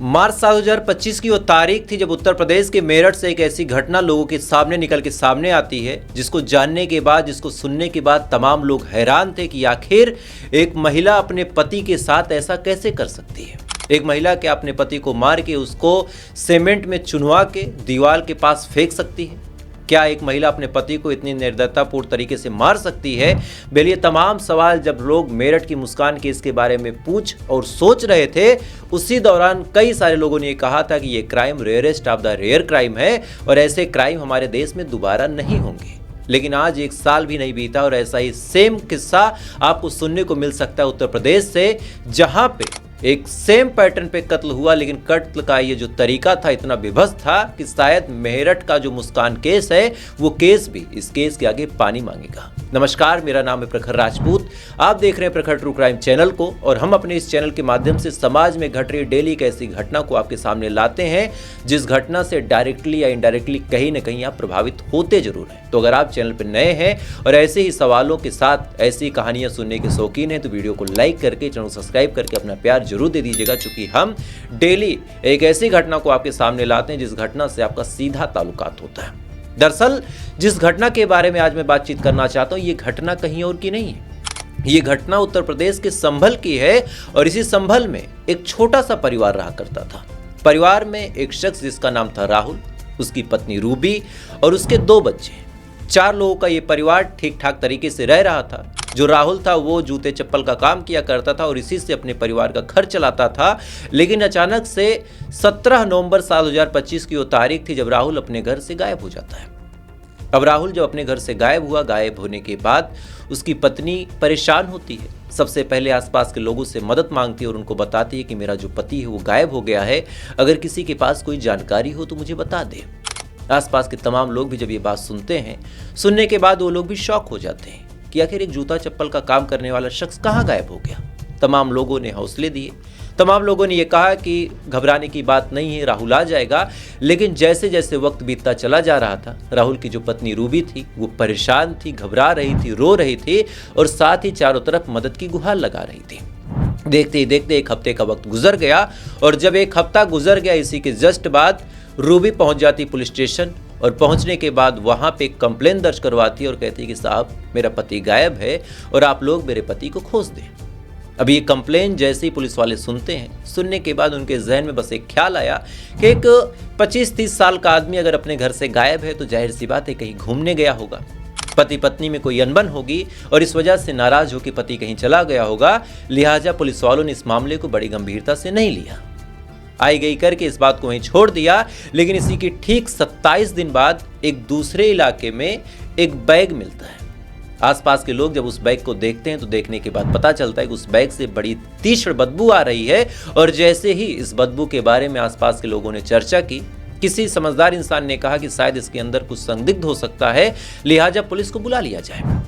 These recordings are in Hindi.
मार्च 2025 की वो तारीख थी जब उत्तर प्रदेश के मेरठ से एक ऐसी घटना लोगों के सामने निकल के सामने आती है जिसको जानने के बाद, जिसको सुनने के बाद तमाम लोग हैरान थे कि आखिर एक महिला अपने पति के साथ ऐसा कैसे कर सकती है। एक महिला क्या अपने पति को मार के उसको सीमेंट में चुनवा के दीवार के पास फेंक सकती है? क्या एक महिला अपने पति को इतनी निर्दयतापूर्ण तरीके से मार सकती है? ये तमाम सवाल जब लोग मेरठ की मुस्कान केस के बारे में पूछ और सोच रहे थे, उसी दौरान कई सारे लोगों ने कहा था कि ये crime rarest of the rare crime है और ऐसे क्राइम हमारे देश में दोबारा नहीं होंगे। लेकिन आज एक साल भी नहीं बीता और ऐसा ही सेम किस्सा आपको सुनने को मिल सकता है उत्तर प्रदेश से, जहां पे एक सेम पैटर्न पे कत्ल हुआ, लेकिन कत्ल का ये जो तरीका था इतना विभत्स था कि शायद मेरठ का जो मुस्कान केस है वो केस भी इस केस के आगे पानी मांगेगा। नमस्कार, मेरा नाम है प्रखर राजपूत। आप देख रहे हैं प्रखर ट्रू क्राइम चैनल को और हम अपने इस चैनल के माध्यम से समाज में घट रही डेली एक ऐसी घटना को आपके सामने लाते हैं जिस घटना से डायरेक्टली या इनडायरेक्टली कहीं ना कहीं आप प्रभावित होते जरूर हैं। तो अगर आप चैनल पर नए हैं और ऐसे ही सवालों के साथ ऐसी कहानियां सुनने के शौकीन हैं तो वीडियो को लाइक करके, चैनल सब्सक्राइब करके अपना प्यार जरूर दे दीजिएगा, क्योंकि हम डेली एक ऐसी घटना को आपके सामने लाते हैं जिस घटना से आपका सीधा ताल्लुकात होता है। दरअसल जिस घटना के बारे में आज मैं बातचीत करना चाहता हूं, ये घटना कहीं और की नहीं है। ये घटना उत्तर प्रदेश के संभल की है और इसी संभल में एक छोटा सा परिवार रहा करता था। परिवार में एक शख्स जिसका नाम था राहुल, उसकी पत्नी रूबी और उसके 2 बच्चे। 4 लोगों का ये परिवार ठीक ठाक तरीके से रह रहा था। जो राहुल था वो जूते चप्पल का काम किया करता था और इसी से अपने परिवार का खर्च चलाता था। लेकिन अचानक से 17 नवंबर साल 2025 की वो तारीख थी जब राहुल अपने घर से गायब हो जाता है। अब राहुल जब अपने घर से गायब हुआ, गायब होने के बाद उसकी पत्नी परेशान होती है। सबसे पहले आसपास के लोगों से मदद मांगती है और उनको बताती है कि मेरा जो पति है वो गायब हो गया है, अगर किसी के पास कोई जानकारी हो तो मुझे बता दे। आसपास के तमाम लोग भी जब ये बात सुनते हैं, सुनने के बाद वो लोग भी शॉक हो जाते हैं कि आखिर एक जूता चप्पल का काम करने वाला शख्स कहाँ गायब हो गया। तमाम लोगों ने हौसले दिए, तमाम लोगों ने ये कहा कि घबराने की बात नहीं है, राहुल आ जाएगा। लेकिन जैसे जैसे वक्त बीतता चला जा रहा था, राहुल की जो पत्नी रूबी थी वो परेशान थी, घबरा रही थी, रो रही थी और साथ ही चारों तरफ मदद की गुहार लगा रही थी। देखते ही देखते 1 हफ्ते का वक्त गुजर गया और जब 1 हफ्ता गुजर गया, इसी के जस्ट बाद रूबी पहुंच जाती पुलिस स्टेशन और पहुंचने के बाद वहां पे कंप्लेन दर्ज करवाती है और कहती है कि साहब मेरा पति गायब है और आप लोग मेरे पति को खोज दें। अब ये कंप्लेन जैसे ही पुलिस वाले सुनते हैं, सुनने के बाद उनके जहन में बस एक ख्याल आया कि एक 25-30 साल का आदमी अगर अपने घर से गायब है तो जाहिर सी बात है कहीं घूमने गया होगा, पति पत्नी में कोई अनबन होगी और इस वजह से नाराज होकर पति कहीं चला गया होगा। लिहाजा पुलिस वालों ने इस मामले को बड़ी गंभीरता से नहीं लिया, आई गई करके इस बात को वहीं छोड़ दिया। लेकिन इसी के ठीक 27 दिन बाद एक दूसरे इलाके में एक बैग मिलता है। आसपास के लोग जब उस बैग को देखते हैं तो देखने के बाद पता चलता है कि उस बैग से बड़ी तीक्ष्ण बदबू आ रही है और जैसे ही इस बदबू के बारे में आसपास के लोगों ने चर्चा की, किसी समझदार इंसान ने कहा कि शायद इसके अंदर कुछ संदिग्ध हो सकता है, लिहाजा पुलिस को बुला लिया जाए।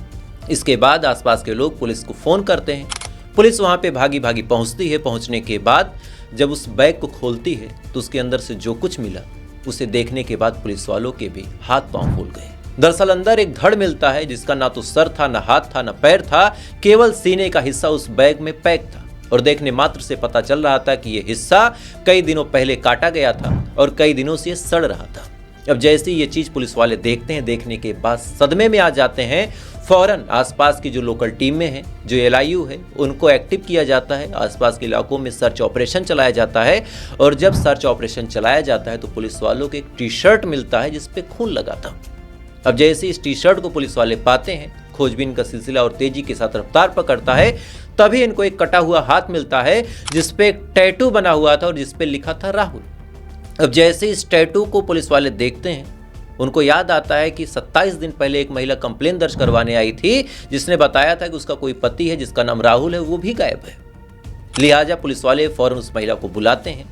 इसके बाद आसपास के लोग पुलिस को फोन करते हैं। पुलिस वहां पे भागी भागी पहुंचती है। पहुंचने के बाद जब उस बैग को खोलती है तो उसके अंदर से जो कुछ मिला उसे देखने के बाद पुलिस वालों के भी हाथ पांव फूल गए। दरअसल अंदर एक धड़ मिलता है जिसका ना तो सर था, ना हाथ था, ना पैर था, केवल सीने का हिस्सा उस बैग में पैक था और देखने मात्र से पता चल रहा था कि यह हिस्सा कई दिनों पहले काटा गया था और कई दिनों से सड़ रहा था। अब जैसे ही ये चीज पुलिस वाले देखते हैं, देखने के बाद सदमे में आ जाते हैं। फौरन आसपास की जो लोकल टीमें हैं, जो LIU है, उनको एक्टिव किया जाता है। आसपास के इलाकों में सर्च ऑपरेशन चलाया जाता है और जब सर्च ऑपरेशन चलाया जाता है तो पुलिस वालों को एक टी-शर्ट मिलता है जिस पे खून लगा था। अब जैसे इस टी-शर्ट को पुलिस वाले पाते हैं, खोजबीन का सिलसिला और तेजी के साथ रफ्तार पकड़ता है। तभी इनको एक कटा हुआ हाथ मिलता है जिसपे एक टैटू बना हुआ था और जिसपे लिखा था राहुल। अब जैसे इस टैटू को पुलिस वाले देखते हैं, उनको याद आता है कि 27 दिन पहले एक महिला कंप्लेन दर्ज करवाने आई थी जिसने बताया था कि उसका कोई पति है जिसका नाम राहुल है, वो भी गायब है। लिहाजा पुलिस वाले फौरन उस महिला को बुलाते हैं,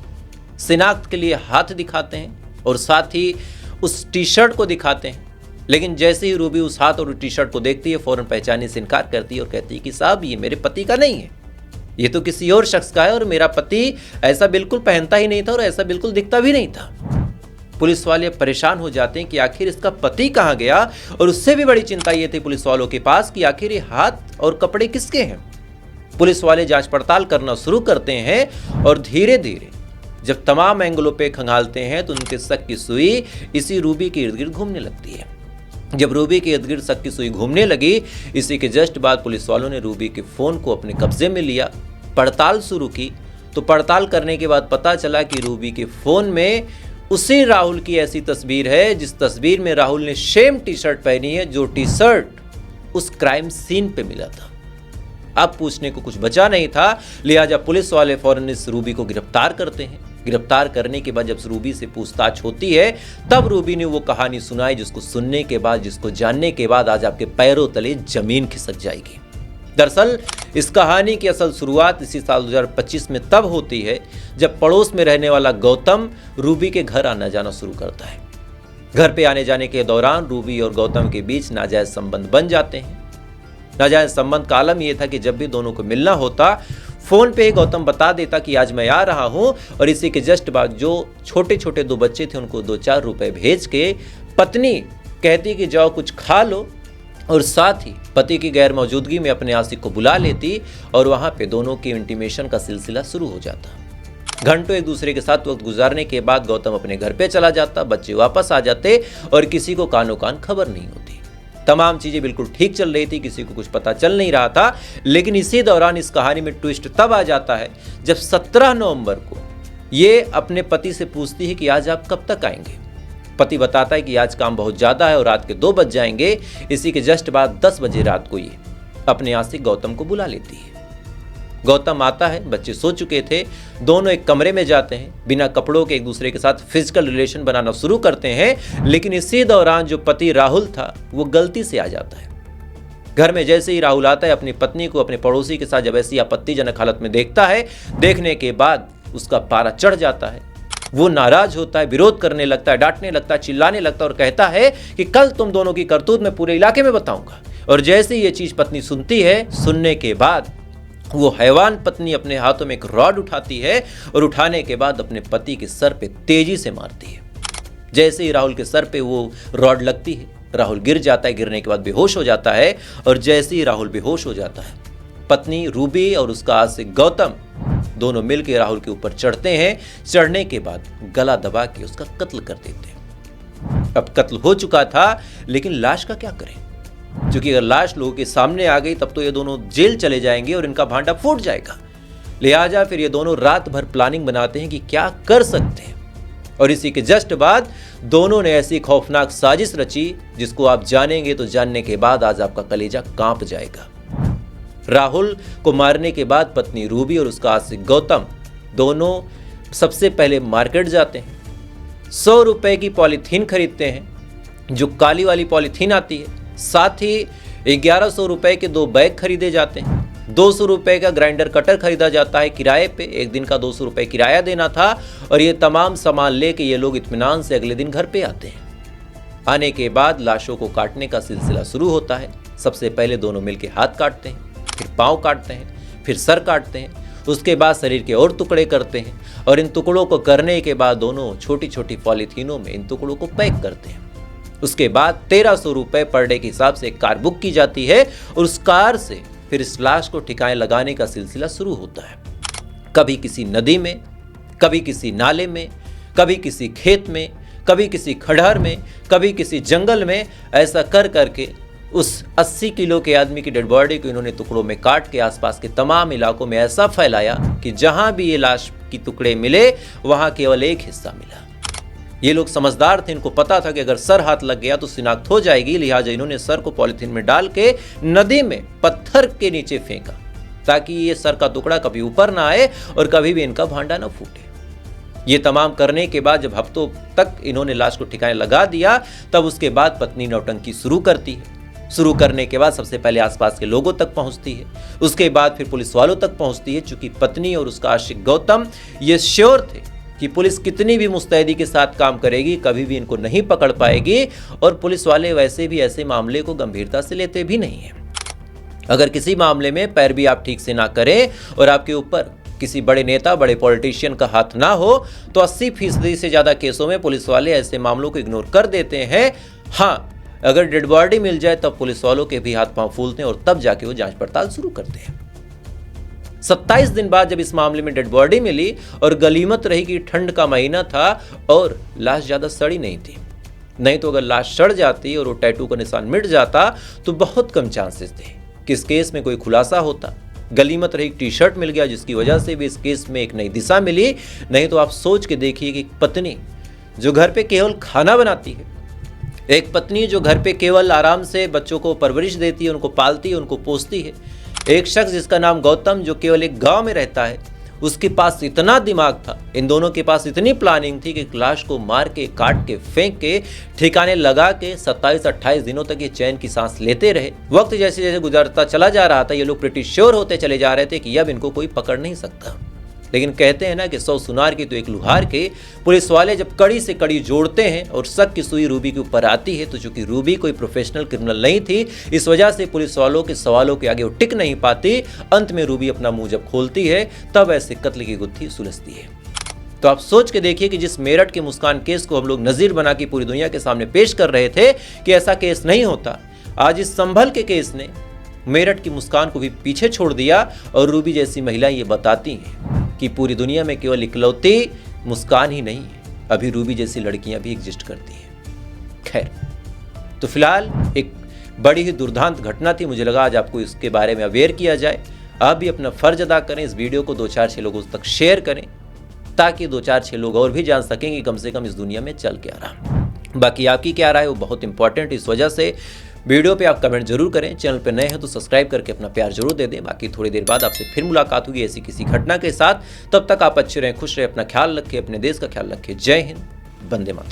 शिनाख्त के लिए हाथ दिखाते हैं और साथ ही उस टी-शर्ट को दिखाते हैं। लेकिन जैसे ही रूबी उस हाथ और टी-शर्ट को देखती है, फौरन पहचानने से इनकार करती है और कहती है कि साहब ये मेरे पति का नहीं है, ये तो किसी और शख्स का है और मेरा पति ऐसा बिल्कुल पहनता ही नहीं था और ऐसा बिल्कुल दिखता भी नहीं था। पुलिस वाले परेशान हो जाते हैं कि आखिर इसका पति कहाँ गया और उससे भी बड़ी चिंता ये थी पुलिस वालों के पास कि आखिर ये हाथ और कपड़े किसके हैं। पुलिस वाले जांच पड़ताल करना शुरू करते हैं और धीरे धीरे जब तमाम एंगलों पे खंगालते हैं तो उनके शक की सुई इसी रूबी के इर्द गिर्द घूमने लगती है। जब रूबी के इर्द गिर्द शक की सुई घूमने लगी, इसी के जस्ट बाद पुलिस वालों ने रूबी के फ़ोन को अपने कब्जे में लिया, पड़ताल शुरू की। तो पड़ताल करने के बाद पता चला कि रूबी के फ़ोन में उसी राहुल की ऐसी तस्वीर है जिस तस्वीर में राहुल ने सेम टी शर्ट पहनी है, जो टी शर्ट उस क्राइम सीन पे मिला था। अब पूछने को कुछ बचा नहीं था, लिहाजा पुलिस वाले फौरन इस रूबी को गिरफ्तार करते हैं। गिरफ्तार करने के बाद जब रूबी से पूछताछ होती है, तब रूबी ने वो कहानी सुनाई जिसको सुनने के बाद, जिसको जानने के बाद आज आपके पैरों तले जमीन खिसक जाएगी। दरअसल इस कहानी की असल शुरुआत इसी साल 2025 में तब होती है जब पड़ोस में रहने वाला गौतम रूबी के घर आना जाना शुरू करता है। घर पे आने जाने के दौरान रूबी और गौतम के बीच नाजायज संबंध बन जाते हैं। नाजायज संबंध का आलम यह था कि जब भी दोनों को मिलना होता, फोन पे गौतम बता देता कि आज मैं आ रहा हूं, और इसी के जस्ट बाद जो छोटे छोटे 2 बच्चे थे उनको 2-4 रुपए भेज के पत्नी कहती कि जाओ कुछ खा लो, और साथ ही पति की गैर मौजूदगी में अपने आशिक को बुला लेती और वहां पे दोनों की इंटीमेशन का सिलसिला शुरू हो जाता। घंटों एक दूसरे के साथ वक्त गुजारने के बाद गौतम अपने घर पे चला जाता, बच्चे वापस आ जाते और किसी को कानो कान खबर नहीं होती। तमाम चीजें बिल्कुल ठीक चल रही थी, किसी को कुछ पता चल नहीं रहा था। लेकिन इसी दौरान इस कहानी में ट्विस्ट तब आ जाता है जब 17 नवंबर को ये अपने पति से पूछती है कि आज आप कब तक आएंगे। पति बताता है कि आज काम बहुत ज्यादा है और रात के 2 बज जाएंगे। इसी के जस्ट बाद 10 बजे रात को ये अपने आशिक गौतम को बुला लेती है। गौतम आता है, बच्चे सो चुके थे, दोनों एक कमरे में जाते हैं, बिना कपड़ों के एक दूसरे के साथ फिजिकल रिलेशन बनाना शुरू करते हैं। लेकिन इसी दौरान जो पति राहुल था वो गलती से आ जाता है। घर में जैसे ही राहुल आता है, अपनी पत्नी को अपने पड़ोसी के साथ जब ऐसी आपत्तिजनक हालत में देखता है, देखने के बाद उसका पारा चढ़ जाता है। वो नाराज होता है, विरोध करने लगता है, डांटने लगता है, चिल्लाने लगता है और कहता है कि कल तुम दोनों की करतूत मैं पूरे इलाके में बताऊंगा। और जैसे ही ये चीज पत्नी सुनती है, सुनने के बाद वो हैवान पत्नी अपने हाथों में एक रॉड उठाती है और उठाने के बाद अपने पति के सर पे तेजी से मारती है। जैसे ही राहुल के सर पे वो रॉड लगती है, राहुल गिर जाता है, गिरने के बाद बेहोश हो जाता है। और जैसे ही राहुल बेहोश हो जाता है, पत्नी रूबी और उसका आशिक गौतम दोनों मिलकर राहुल के ऊपर चढ़ते हैं। चढ़ने के बाद गला दबा के उसका कत्ल कर देते हैं। अब कत्ल हो चुका था, लेकिन लाश का क्या करें, क्योंकि अगर लाश लोगों के सामने आ गई तब तो ये दोनों जेल चले जाएंगे और इनका भांडा फूट जाएगा। लिहाजा फिर ये दोनों रात भर प्लानिंग बनाते हैं कि क्या कर सकते हैं। और इसी के जस्ट बाद दोनों ने ऐसी खौफनाक साजिश रची जिसको आप जानेंगे तो जानने के बाद आज आपका कलेजा कांप जाएगा। राहुल को मारने के बाद पत्नी रूबी और उसका आशिक गौतम दोनों सबसे पहले मार्केट जाते हैं। 100 रुपए की पॉलीथीन खरीदते हैं, जो काली वाली पॉलीथीन आती है। साथ ही 1100 रुपए के 2 बैग खरीदे जाते हैं। 200 रुपए का ग्राइंडर कटर खरीदा जाता है किराए पे, एक दिन का 200 रुपए किराया देना था। और ये तमाम सामान लेके ये लोग इत्मीनान से अगले दिन घर पे आते हैं। आने के बाद लाशों को काटने का सिलसिला शुरू होता है। सबसे पहले दोनों मिलके हाथ काटते हैं, फिर पाँव काटते हैं, फिर सर काटते हैं, उसके बाद शरीर के और टुकड़े करते हैं। और इन टुकड़ों को करने के बाद दोनों छोटी छोटी पॉलीथीनों में इन टुकड़ों को पैक करते हैं। उसके बाद 1300 रुपए पर डे के हिसाब से एक कार बुक की जाती है और उस कार से फिर इस लाश को ठिकाने लगाने का सिलसिला शुरू होता है। कभी किसी नदी में, कभी किसी नाले में, कभी किसी खेत में, कभी किसी खड़हर में, कभी किसी जंगल में। ऐसा कर करके उस 80 किलो के आदमी की डेड बॉडी को इन्होंने टुकड़ों में काट के आसपास के तमाम इलाकों में ऐसा फैलाया कि जहां भी ये लाश की टुकड़े मिले वहां केवल एक हिस्सा मिला। ये लोग समझदार थे, इनको पता था कि अगर सर हाथ लग गया तो शिनाख्त हो जाएगी। लिहाजा इन्होंने सर को पॉलीथीन में डाल के नदी में पत्थर के नीचे फेंका, ताकि ये सर का टुकड़ा कभी ऊपर ना आए और कभी भी इनका भांडा ना फूटे। ये तमाम करने के बाद जब हफ्तों तक इन्होंने लाश को ठिकाने लगा दिया, तब उसके बाद पत्नी नौटंकी शुरू करती है। शुरू करने के बाद सबसे पहले आसपास के लोगों तक पहुंचती है, उसके बाद फिर पुलिस वालों तक पहुंचती है। चूंकि पत्नी और उसका आशिक गौतम ये श्योर थे कि पुलिस कितनी भी मुस्तैदी के साथ काम करेगी, कभी भी इनको नहीं पकड़ पाएगी। और पुलिस वाले वैसे भी ऐसे मामले को गंभीरता से लेते भी नहीं हैं। अगर किसी मामले में पैर भी आप ठीक से ना करें और आपके ऊपर किसी बड़े नेता, बड़े पॉलिटिशियन का हाथ ना हो, तो 80% से ज़्यादा केसों में पुलिस वाले ऐसे मामलों को इग्नोर कर देते हैं। हाँ, अगर डेड बॉडी मिल जाए तब पुलिस वालों के भी हाथ पांव फूलते हैं और तब जाके वो जांच पड़ताल शुरू करते हैं। 27 दिन बाद जब इस मामले में डेड बॉडी मिली और गनीमत रही कि ठंड का महीना था और लाश ज़्यादा सड़ी नहीं थी, नहीं तो अगर लाश सड़ जाती और वो टैटू का निशान मिट जाता तो बहुत कम चांसेस थे कि इस केस में कोई खुलासा होता। गनीमत रही टी शर्ट मिल गया जिसकी वजह से भी इस केस में एक नई दिशा मिली। नहीं तो आप सोच के देखिए कि पत्नी जो घर पे केवल खाना बनाती है, एक पत्नी जो घर पे केवल आराम से बच्चों को परवरिश देती है, उनको पालती है, उनको पोसती है, एक शख्स जिसका नाम गौतम जो केवल एक गांव में रहता है, उसके पास इतना दिमाग था, इन दोनों के पास इतनी प्लानिंग थी कि लाश को मार के, काट के, फेंक के, ठिकाने लगा के 27-28 दिनों तक ये चैन की सांस लेते रहे। वक्त जैसे जैसे गुजरता चला जा रहा था, ये लोग प्रिटी श्योर होते चले जा रहे थे कि अब इनको कोई पकड़ नहीं सकता। लेकिन कहते हैं ना कि 100 सुनार की तो एक लुहार के। पुलिस वाले जब कड़ी से कड़ी जोड़ते हैं और शक की सुई रूबी के ऊपर आती है, तो चूंकि रूबी कोई प्रोफेशनल क्रिमिनल नहीं थी, इस वजह से पुलिस वालों के सवालों के आगे वो टिक नहीं पाती। अंत में रूबी अपना मुंह जब खोलती है तब ऐसे कत्ल की गुत्थी सुलझती है। तो आप सोच के देखिए कि जिस मेरठ के मुस्कान केस को हम लोग नजीर बना के पूरी दुनिया के सामने पेश कर रहे थे कि ऐसा केस नहीं होता, आज इस संभल के केस ने मेरठ की मुस्कान को भी पीछे छोड़ दिया। और रूबी जैसी महिलाएं ये बताती हैं कि पूरी दुनिया में केवल इकलौती मुस्कान ही नहीं है, अभी रूबी जैसी लड़कियां भी एग्जिस्ट करती हैं। खैर, तो फिलहाल एक बड़ी ही दुर्दांत घटना थी, मुझे लगा आज आपको इसके बारे में अवेयर किया जाए। आप भी अपना फर्ज अदा करें, इस वीडियो को 2-4-6 लोगों तक शेयर करें ताकि 2-4-6 लोग और भी जान सकें कि कम से कम इस दुनिया में चल क्या रहा। बाकी आपकी क्या राय है वो बहुत इंपॉर्टेंट, इस वजह से वीडियो पे आप कमेंट जरूर करें। चैनल पे नए हैं तो सब्सक्राइब करके अपना प्यार जरूर दे दें। बाकी थोड़ी देर बाद आपसे फिर मुलाकात होगी ऐसी किसी घटना के साथ। तब तक आप अच्छे रहें, खुश रहें, अपना ख्याल रखें, अपने देश का ख्याल रखें। जय हिंद, वंदे मातरम।